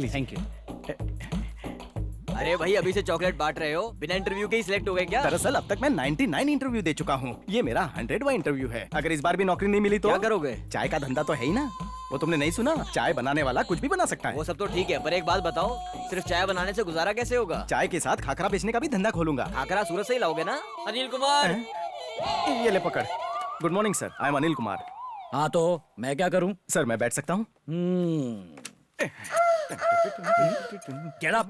Thank you. अरे भाई, अभी से चॉकलेट बांट रहे हो, बिना इंटरव्यू के ही सिलेक्ट हो गए क्या? दरअसल अब तक मैं 99 इंटरव्यू दे चुका हूँ। ये मेरा 100वां इंटरव्यू है। अगर इस बार भी नौकरी नहीं मिली तो क्या करोगे? चाय का धंधा तो है ही ना। वो तुमने नहीं सुना, चाय बनाने वाला कुछ भी बना सकता है। वो सब तो ठीक है, पर एक बात बताओ, सिर्फ चाय बनाने से गुजारा कैसे होगा? चाय के साथ खाखरा बेचने का भी धंधा खोलूंगा। खाकरा सूरत से ही लाओगे ना? अनिल कुमार। ये ले पकड़। Good morning sir, I am Anil Kumar. हाँ तो मैं क्या करूं? सर मैं बैठ सकता हूँ? Get up!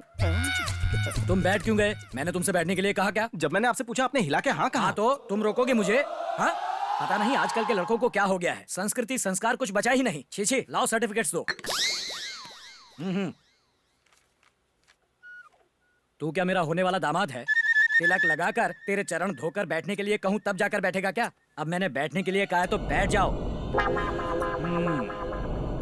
तुम बैठ क्यों गए? मैंने तुमसे बैठने के लिए कहा क्या? जब मैंने आपसे पूछा आपने हिला के हाँ कहा। हाँ तो तुम रोकोगे मुझे? हाँ? पता नहीं आजकल के लड़कों को क्या हो गया है, संस्कृति संस्कार कुछ बचा ही नहीं। छी लाओ सर्टिफिकेट्स दो। तू क्या मेरा होने वाला दामाद है? तिलक लगाकर तेरे चरण धोकर बैठने के लिए कहूँ तब जाकर बैठेगा क्या? अब मैंने बैठने के लिए कहा है तो बैठ जाओ।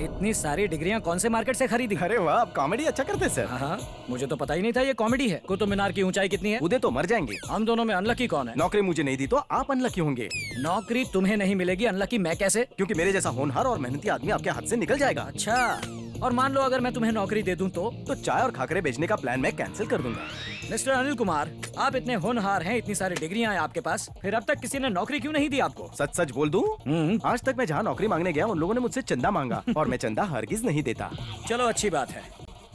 इतनी सारी डिग्रियां कौन से मार्केट से खरीदी? अरे वाह, आप कॉमेडी अच्छा करते सर। हाँ, मुझे तो पता ही नहीं था ये कॉमेडी है। कुतुब मीनार की ऊंचाई कितनी है? उदय तो मर जाएंगे। हम दोनों में अनलकी कौन है? नौकरी मुझे नहीं दी तो आप अनलकी होंगे। नौकरी तुम्हें नहीं मिलेगी, अनलकी मैं कैसे? क्योंकि मेरे जैसा होनहार और मेहनती आदमी आपके हाथ से निकल जाएगा। अच्छा, और मान लो अगर मैं तुम्हें नौकरी दे दूं तो चाय और खाकरे बेचने का प्लान मैं कैंसिल कर दूंगा। मिस्टर अनिल कुमार, आप इतने होनहार हैं, इतनी सारी डिग्रियां हैं आपके पास, फिर अब तक किसी ने नौकरी क्यों नहीं दी आपको? सच सच बोल दूं? आज तक मैं जहाँ नौकरी मांगने गया उन लोगों ने मुझसे चंदा मांगा और मैं चंदा हरगिज नहीं देता। चलो अच्छी बात है,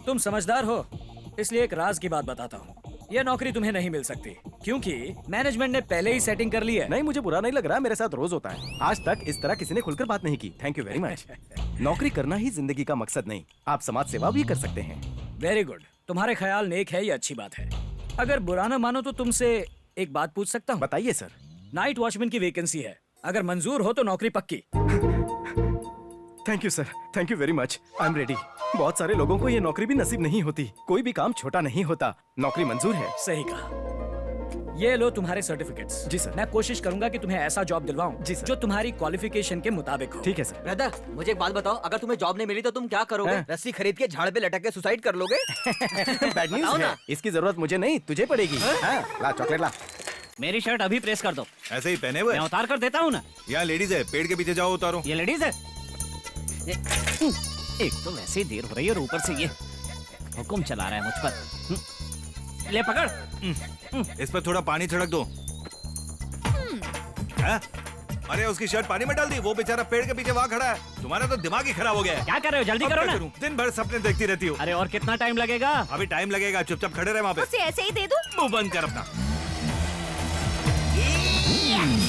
तुम समझदार हो, इसलिए एक राज की बात बताता हूँ। यह नौकरी तुम्हें नहीं मिल सकती क्योंकि मैनेजमेंट ने पहले ही सेटिंग कर ली है। नहीं, मुझे बुरा नहीं लग रहा, मेरे साथ रोज होता है। आज तक इस तरह किसी ने खुलकर बात नहीं की। Thank you very much. नौकरी करना ही जिंदगी का मकसद नहीं, आप समाज सेवा भी कर सकते हैं। वेरी गुड, तुम्हारे ख्याल नेक है, ये अच्छी बात है। अगर बुरा ना मानो तो तुमसे एक बात पूछ सकता हूँ? बताइए सर। नाइट वॉचमैन की वैकेंसी है, अगर मंजूर हो तो नौकरी पक्की। Thank you sir, thank you very much, I am ready. बहुत सारे लोगों को ये नौकरी भी नसीब नहीं होती। कोई भी काम छोटा नहीं होता। नौकरी मंजूर है। सही कहा। ये लो तुम्हारे सर्टिफिकेट्स। जी सर। मैं कोशिश करूंगा कि तुम्हें ऐसा जॉब दिलवाऊं जी सर। जो तुम्हारी क्वालिफिकेशन के मुताबिक हो। ठीक है सर। ब्रदर, मुझे एक बात बताओ, अगर तुम्हें जॉब नहीं मिली तो तुम क्या करोगे? रस्सी खरीद के झाड़ पे लटक के सुसाइड कर लोगे? बैड न्यूज़ है, इसकी जरूरत मुझे नहीं तुझे पड़ेगी। हाँ, ला चॉकलेट ला। मेरी शर्ट अभी प्रेस कर दो। ऐसे ही पहने हुए? मैं उतार कर देता हूँ ना। यहाँ लेडीज है, पेड़ के पीछे जाओ, उतारो। ये लेडीज है। एक तो वैसे ही देर हो रही है और ऊपर से ये हुक्म चला रहा है मुझ पर। ले पकड़। इस पर थोड़ा पानी छिड़क दो। हैं? अरे उसकी शर्ट पानी में डाल दी, वो बेचारा पेड़ के पीछे वहाँ खड़ा है। तुम्हारा तो दिमाग ही खराब हो गया है। क्या कर रहे हो, जल्दी अब करो क्या ना। करूं? दिन भर सपने देखती रहती हो। अरे और कितना टाइम लगेगा? अभी टाइम लगेगा, चुपचाप खड़े रहे वहाँ पे। उसे ऐसे ही दे दूं? मुंह बंद कर अपना।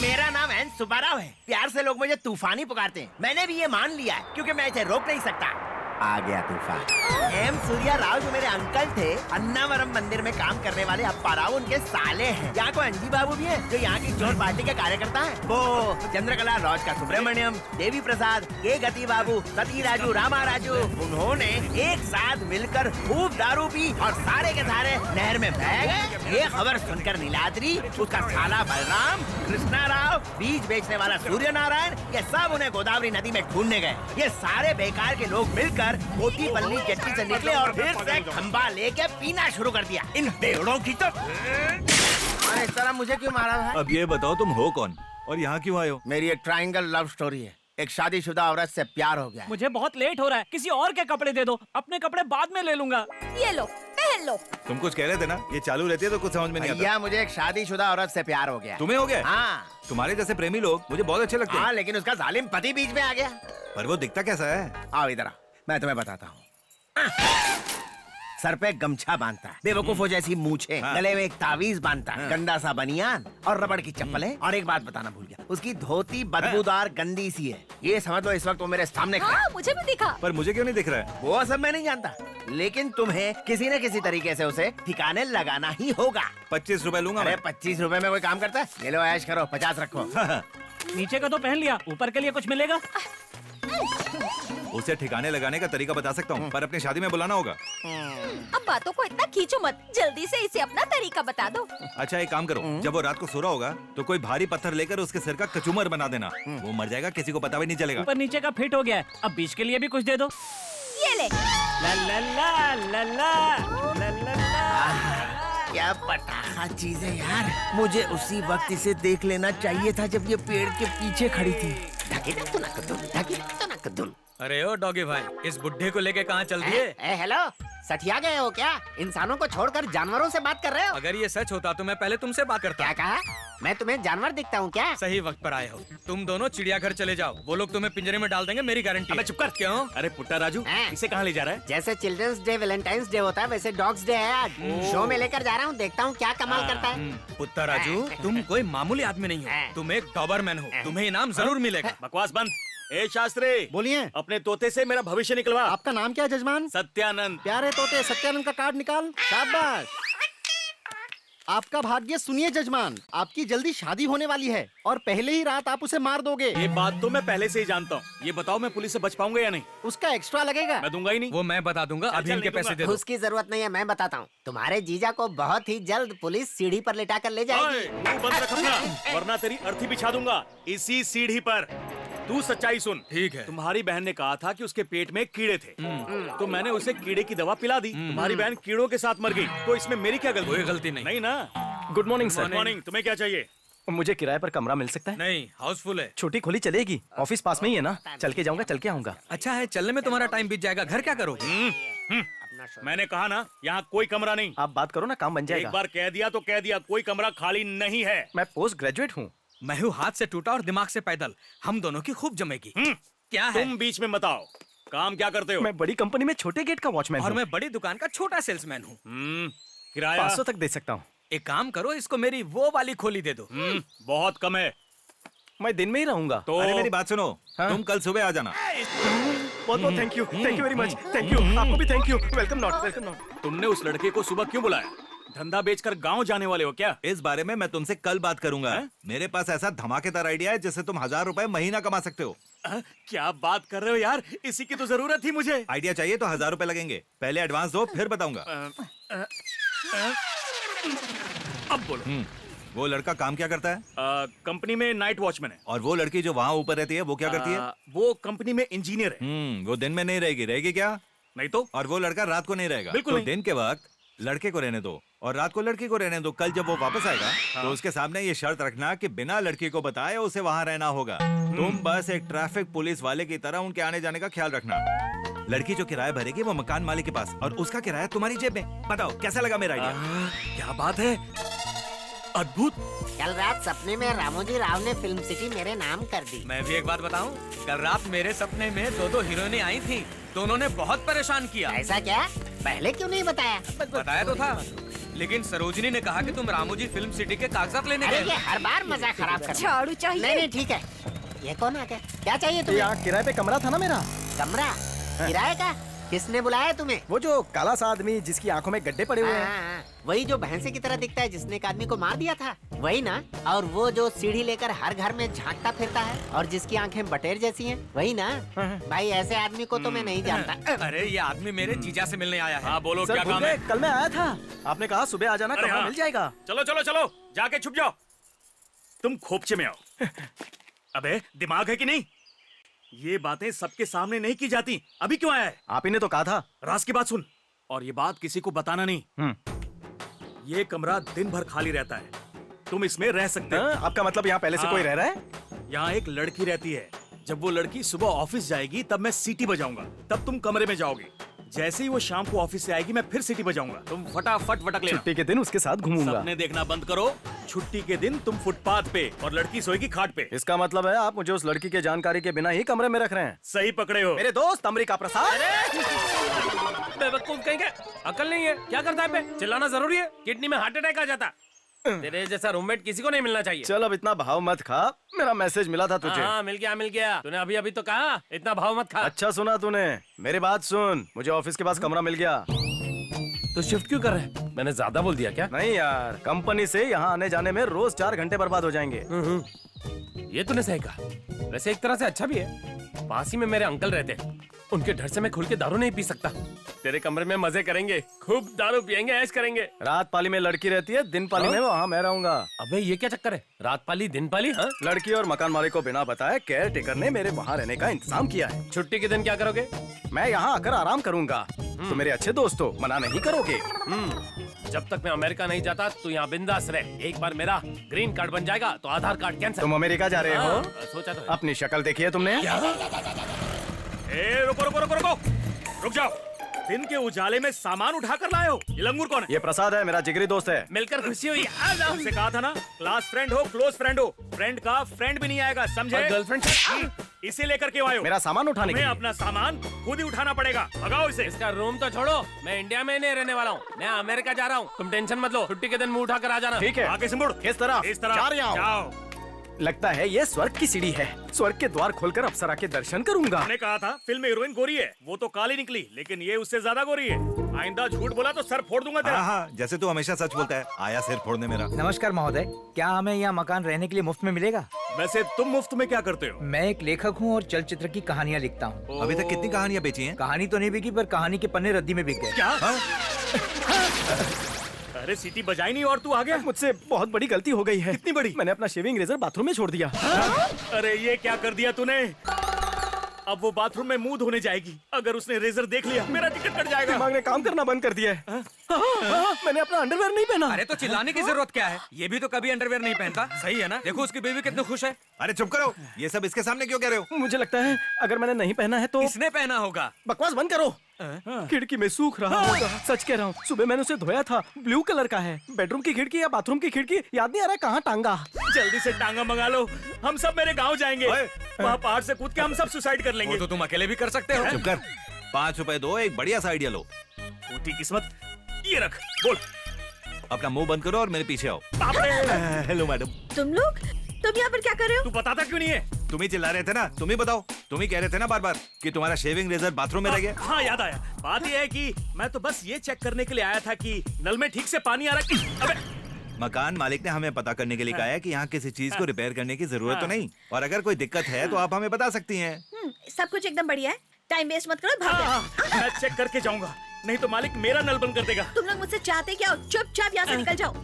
मेरा नाम एन सुब्बाराव है। प्यार से लोग मुझे तूफानी पुकारते हैं। मैंने भी ये मान लिया है क्योंकि मैं इसे रोक नहीं सकता। आ गया तूफान। एम सूर्या राव जो मेरे अंकल थे, अन्नावरम मंदिर में काम करने वाले अप्पा राव उनके साले हैं। यहाँ को अंजी बाबू भी है जो यहाँ की चोर पार्टी के कार्यकर्ता हैं। वो चंद्रकला लॉज का सुब्रमण्यम, देवी प्रसाद, के गति बाबू, सती राजू, रामा राजू, उन्होंने एक साथ मिलकर खूब दारू पी और सारे के सारे नहर में बह गए। ये खबर सुनकर नीलाद्री, उसका साला बलराम, कृष्णा राव, बीज बेचने वाला सूर्य नारायण, ये सब उन्हें गोदावरी नदी में ढूंढने गए। ये सारे बेकार के लोग मिलकर मोती पल्ली जेट्टी से निकले और फिर से खंबा लेके पीना शुरू कर दिया। इन बेवड़ों की तो। अरे इस तरह मुझे क्यों मारा है? अब ये बताओ तुम हो कौन और यहाँ क्यों आए हो? मेरी एक ट्रायंगल लव स्टोरी है। एक शादीशुदा औरत से प्यार हो गया है। मुझे बहुत लेट हो रहा है, किसी और के कपड़े दे दो, अपने कपड़े बाद में ले लूंगा। ये लो, पहन लो। तुम कुछ कह रहे थे ना, ये चालू रहती है तो कुछ समझ में नहीं आता। भैया मुझे एक शादीशुदा औरत से प्यार हो गया। तुम्हें हो गया? हाँ। तुम्हारे जैसे प्रेमी लोग मुझे बहुत अच्छे लगते हैं। हाँ, लेकिन उसका जालिम पति बीच में आ गया। पर वो दिखता कैसा है? आओ इधर आओ, मैं तुम्हें बताता हूँ। सर पे गमछा बांधता है, बेवकूफों जैसी मूछें, गले में एक तावीज बांधता है, गंदा सा बनियान और रबड़ की चप्पलें। और एक बात बताना भूल गया, उसकी धोती बदबूदार गंदी सी है। ये समझ लो इस वक्त वो मेरे सामने खड़ा है। हाँ, मुझे भी दिखा। पर मुझे क्यों नहीं दिख रहा है? वो सब मैं नहीं जानता, लेकिन तुम्हें किसी न किसी तरीके से उसे ठिकाने लगाना ही होगा। 25 रुपए लूंगा अरे मैं। 25 रुपए में कोई काम करता है? ये लो ऐश करो, 50 रखो। नीचे का तो पहन लिया, ऊपर के लिए कुछ मिलेगा? उसे ठिकाने लगाने का तरीका बता सकता हूँ, पर अपनी शादी में बुलाना होगा। अब बातों को इतना खींचो मत, जल्दी से इसे अपना तरीका बता दो। अच्छा एक काम करो, जब वो रात को सो रहा होगा तो कोई भारी पत्थर लेकर उसके सिर का कचूमर बना देना। वो मर जाएगा, किसी को पता भी नहीं चलेगा। ऊपर नीचे का फिट हो गया है, अब बीच के लिए भी कुछ दे दो। ये ले। ला ला ला ला ला ला ला ला। क्या पटाखा चीज है यार। मुझे उसी वक्त इसे देख लेना चाहिए था जब ये पेड़ के पीछे खड़ी थी। अरे ओ डॉगी भाई, इस बुड्ढे को लेके कहाँ चल दिए? हेलो, सठिया गए हो क्या? इंसानों को छोड़कर जानवरों से बात कर रहे हो? अगर ये सच होता तो मैं पहले तुमसे बात करता। क्या कहा? मैं तुम्हें जानवर दिखता हूँ क्या? सही वक्त पर आए हो। तुम दोनों चिड़ियाघर चले जाओ, वो लोग तुम्हें पिंजरे में डाल देंगे, मेरी गारंटी। अबे चुप कर। क्यों? अरे पुट्टा राजू, हाँ। इसे कहाँ ले जा रहा है? जैसे चिल्ड्रंस डे वैलेंटाइंस डे होता है वैसे डॉग्स डे है आज। शो में लेकर जा रहा हूँ, देखता हूँ क्या कमाल करता है। पुत्ता राजू, तुम कोई मामूली आदमी नहीं हो, तुम एक डॉबरमैन हो, तुम्हें इनाम जरूर मिलेगा। बकवास बंद। ए शास्त्री, बोलिए, अपने तोते से मेरा भविष्य निकलवा। आपका नाम क्या है जजमान? सत्यानंद। प्यारे तोते, सत्यानंद का कार्ड निकाल। शाबाश। आपका भाग्य सुनिए जजमान, आपकी जल्दी शादी होने वाली है और पहले ही रात आप उसे मार दोगे। ये बात तो मैं पहले से ही जानता हूँ। ये बताओ मैं पुलिस से बच पाऊंगा या नहीं? उसका एक्स्ट्रा लगेगा। मैं दूंगा ही नहीं। वो मैं बता दूंगा, अभी चल, इनके नहीं पैसे दे दूंगा। दो। उसकी जरूरत नहीं है, मैं बताता हूँ। तुम्हारे जीजा को बहुत ही जल्द पुलिस सीढ़ी पर लेटा कर ले जाएगी। ओए, मुंह बंद रख अपना, वरना तेरी अर्थी बिछा दूंगा इसी सीढ़ी पर। तू सच्चाई सुन। ठीक है। तुम्हारी बहन ने कहा था कि उसके पेट में कीड़े थे, तो मैंने उसे कीड़े की दवा पिला दी। तुम्हारी बहन कीड़ों के साथ मर गई, तो इसमें मेरी क्या गलती? कोई गलती नहीं। नहीं ना? Good morning good sir. Morning. तुम्हें क्या चाहिए? मुझे किराए पर कमरा मिल सकता है? नहीं, हाउसफुल है। छोटी खोली चलेगी, ऑफिस पास में ही है ना। चल के जाऊंगा, चल के आऊंगा। अच्छा है, चलने में तुम्हारा टाइम बीत जाएगा, घर क्या करोगे? मैंने कहा ना, यहाँ कोई कमरा नहीं। आप बात करो ना, काम बन एक जाएगा। बार कह दिया तो कह दिया, कोई कमरा खाली नहीं है। मैं पोस्ट ग्रेजुएट हूँ। मैं हूँ हाथ से टूटा और दिमाग से पैदल, हम दोनों की खूब जमेगी। क्या है? तुम बीच में मत आओ। काम क्या करते हो? मैं बड़ी कंपनी में छोटे गेट का वॉचमैन और हूँ। मैं बड़ी दुकान का छोटा सेल्समैन हूँ। किराया 500 तक दे सकता हूँ। एक काम करो, इसको मेरी वो वाली खोली दे दो। बहुत कम है। मैं दिन में ही रहूंगा। तो अरे मेरी बात सुनो, हाँ? तुम कल सुबह आ जाना। बहुत बहुत thank you very much. Thank you, आपको भी thank you. Welcome not, welcome not. तुमने उस लड़के को सुबह क्यों बुलाया? धंधा बेचकर गांव जाने वाले हो क्या? इस बारे में मैं तुमसे कल बात करूंगा। मेरे पास ऐसा धमाकेदार आइडिया है जिससे तुम 1000 रुपए महीना कमा सकते हो। क्या बात कर रहे हो यार, इसी की तो जरूरत थी मुझे। आइडिया चाहिए तो 1000 रुपए लगेंगे। पहले एडवांस दो, फिर बताऊंगा। अब बोलो। वो लड़का काम क्या करता है? कंपनी में नाइट वॉचमैन है। और वो लड़की जो वहाँ ऊपर रहती है वो क्या करती है? वो कंपनी में इंजीनियर है। वो दिन में नहीं रहेगी, रहेगी क्या? नहीं तो? और वो लड़का रात को नहीं रहेगा। बिल्कुल तो नहीं। दिन के वक्त लड़के को रहने दो और रात को लड़की को रहने दो। कल जब वो वापस आएगा तो उसके सामने ये शर्त रखना कि बिना लड़की को बताए उसे वहाँ रहना होगा। तुम बस एक ट्रैफिक पुलिस वाले की तरह उनके आने जाने का ख्याल रखना। लड़की जो किराया भरेगी वो मकान मालिक के पास और उसका किराया तुम्हारी जेब में। बताओ कैसा लगा मेरा आइडिया? क्या बात है, अद्भुत। कल रात सपने में रामोजी राव ने फिल्म सिटी मेरे नाम कर दी। मैं भी एक बात बताऊं, कल रात मेरे सपने में दो हीरोइनें आई थी, दोनों ने बहुत परेशान किया। ऐसा क्या? पहले क्यों नहीं बताया? बताया तो था, लेकिन सरोजिनी ने कहा कि तुम रामोजी फिल्म सिटी के कागजात लेने अरे गए। ये हर बार मजा खराब कर। झाड़ू चाहिए? नहीं नहीं ठीक है। ये कौन आ गया? क्या चाहिए तुम्हें? यहाँ किराए पे कमरा था ना मेरा। कमरा? किराए का? किसने बुलाया तुम्हें? वो जो काला सा आदमी जिसकी आंखों में गड्ढे पड़े हुए हैं। हाँ, वही जो भैंसे की तरह दिखता है जिसने एक आदमी को मार दिया था, वही ना? और वो जो सीढ़ी लेकर हर घर में झांकता फिरता है और जिसकी आंखें बटेर जैसी हैं, वही ना? भाई ऐसे आदमी को तो मैं नहीं जानता। अरे ये आदमी मेरे जीजा से मिलने आया है। हाँ बोलो, सर क्या भूल काम गए, है? कल मैं आया था। आपने कहा सुबह आ जाना, अरे कमरा हाँ। मिल जाएगा। चलो चलो चलो, जाके छुप जाओ। तुम खोपचे में आओ। अबे दिमाग है कि नहीं? ये बातें सबके सामने नहीं की जाती। अभी क्यों आया है? आप ही ने तो कहा था। राज की बात सुन, और ये बात किसी को बताना नहीं। ये कमरा दिन भर खाली रहता है, तुम इसमें रह सकते हो। आपका मतलब यहाँ पहले से हाँ। कोई रह रहा है? यहाँ एक लड़की रहती है। जब वो लड़की सुबह ऑफिस जाएगी तब मैं सीटी बजाऊंगा, तब तुम कमरे में जाओगे। जैसे ही वो शाम को ऑफिस से आएगी मैं फिर सीटी बजाऊंगा, तुम फटाफट भटक लेना। छुट्टी के दिन उसके साथ घूमूंगा। सपने देखना बंद करो। छुट्टी के दिन तुम फुटपाथ पे और लड़की सोएगी खाट पे। इसका मतलब है आप मुझे उस लड़की के जानकारी के बिना ही कमरे में रख रहे हैं। सही पकड़े हो। मेरे दोस्त अमरीका प्रसाद। बेवकूफ कहीं का, अकल नहीं है? क्या करता है बे? चिल्लाना जरूरी है? किडनी में हार्ट अटैक आ जाता। तेरे जैसा रूममेट किसी को नहीं मिलना चाहिए। चल अब इतना भाव मत खा, मेरा मैसेज मिला था तुझे। हाँ मिल गया मिल गया। तूने अभी अभी तो कहा इतना भाव मत खा। अच्छा सुना तूने, मेरी बात सुन। मुझे ऑफिस के पास कमरा मिल गया। तो शिफ्ट क्यों कर रहे हैं? मैंने ज्यादा बोल दिया क्या? नहीं यार, कंपनी से यहाँ आने जाने में रोज 4 घंटे बर्बाद हो जाएंगे। ये तूने सही कहा। वैसे एक तरह से अच्छा भी है, पास ही में मेरे अंकल रहते हैं, उनके डर से मैं खुल के दारू नहीं पी सकता। तेरे कमरे में मजे करेंगे, खूब दारू पियेंगे, ऐश करेंगे। रात पाली में लड़की रहती है, दिन पाली में वहाँ मैं रहूंगा। अबे ये क्या चक्कर है? रात पाली दिन पाली? हाँ लड़की और मकान मालिक को बिना बताए केयर टेकर ने मेरे वहाँ रहने का इंतजाम किया है। छुट्टी के दिन क्या करोगे? मैं यहाँ आकर आराम करूंगा। तो मेरे अच्छे दोस्त हो, मना नहीं करोगे? जब तक मैं अमेरिका नहीं जाता तू यहाँ बिंदास रह। एक बार मेरा ग्रीन कार्ड बन जाएगा तो आधार कार्ड कैंसिल। तुम अमेरिका जा रहे हो? हाँ, सोचा तो है। अपनी शक्ल देखी है तुमने? ए रुको रुको रुको रुको, रुक जाओ। दिन के उजाले में सामान उठाकर लाए हो। ये लंगूर कौन है? ये प्रसाद है, मेरा जिगरी दोस्त है। मिलकर खुशी हुई। आ जाओ। तुमसे कहा था ना, क्लास फ्रेंड हो, क्लोज फ्रेंड हो, फ्रेंड का फ्रेंड भी नहीं आएगा, समझे? गर्लफ्रेंड इसे लेकर क्यों आए हो? मेरा सामान उठाने के तुम्हें लिए। अपना सामान खुद ही उठाना पड़ेगा। भगाओ इसे। इसका रूम तो छोड़ो, मैं इंडिया में नहीं रहने वाला हूँ, मैं अमेरिका जा रहा हूँ। तुम टेंशन मत लो, छुट्टी के दिन मुंह उठा कर आ जाना। ठीक है, आगे से मुड़। किस तरफ? इस तरफ। जा रहा हूं। जाओ। लगता है ये स्वर्ग की सीढ़ी है। स्वर्ग के द्वार खोलकर अप्सरा के दर्शन करूंगा। मैंने कहा था फिल्म में हीरोइन गोरी है, वो तो काली निकली, लेकिन ये उससे ज्यादा गोरी है। आइंदा झूठ बोला तो सर फोड़ दूंगा तेरा। हाँ हाँ, जैसे तू हमेशा सच बोलता है, आया सिर फोड़ने मेरा। नमस्कार महोदय, क्या हमें यहाँ मकान रहने के लिए मुफ्त में मिलेगा? वैसे तुम मुफ्त में क्या करते हो? मैं एक लेखक हूँ और चलचित्र की कहानियाँ लिखता हूँ। अभी तक कितनी कहानियां बेची हैं? कहानी तो नहीं बिकी, पर कहानी के पन्ने रद्दी में बिक गए। क्या? अरे सीटी बजाई नहीं और तू आ गया। मुझसे बहुत बड़ी गलती हो गई है। कितनी बड़ी? मैंने अपना शेविंग रेजर बाथरूम में छोड़ दिया। अरे ये क्या कर दिया तूने? अब वो बाथरूम में मुंह धोने जाएगी, अगर उसने रेजर देख लिया मेरा टिकट कट जाएगा। दिमाग ने काम करना बंद कर दिया है। मैंने अपना अंडरवेयर नहीं पहना। अरे तो चिल्लाने की जरूरत क्या है? ये भी तो कभी अंडरवेयर नहीं पहनता, सही है ना? देखो उसकी बेबी कितनी खुश है। अरे चुप करो, ये सब इसके सामने क्यों कह रहे हो? मुझे लगता है अगर मैंने नहीं पहना है तो इसने पहना होगा। बकवास बंद करो। खिड़की में सूख रहा होगा। सच कह रहा हूँ, सुबह मैंने उसे धोया था, ब्लू कलर का है। बेडरूम की खिड़की या बाथरूम की खिड़की याद नहीं आ रहा है कहाँ टांगा। जल्दी से टांगा मंगा लो, हम सब मेरे गांव जाएंगे। वहाँ पहाड़ से कूद के हम सब सुसाइड कर लेंगे। वो तो तुम अकेले भी कर सकते हो। चुप कर, 5 रुपए दो, एक बढ़िया सा आइडिया लो। टूटी किस्मत, ये रख, बोल। अपना मुंह बंद करो और मेरे पीछे आओ। बाप रे, हेलो मैडम। तुम लोग यहाँ पर क्या कर रहे हो? तू बताता क्यों नहीं है? तुम ही चिल्ला रहे थे ना, तुम ही बताओ। तुम ही कह रहे थे ना बार बार कि तुम्हारा शेविंग रेजर बाथरूम में रह गया। हाँ याद आया। बात यह है कि मैं तो बस ये चेक करने के लिए आया था कि नल में ठीक से पानी आ रहा है। अबे मकान मालिक ने हमें पता करने के लिए कहा है कि यहाँ किसी चीज को रिपेयर करने की जरूरत तो नहीं, और अगर कोई दिक्कत है तो आप हमें बता सकती हैं। सब कुछ एकदम बढ़िया है, टाइम वेस्ट मत करो, भागो। हाँ, मैं चेक करके जाऊंगा, नहीं तो मालिक मेरा नल बंद कर देगा। तुम लोग मुझसे चाहते क्या हो? चुपचाप यहाँ से निकल जाओ।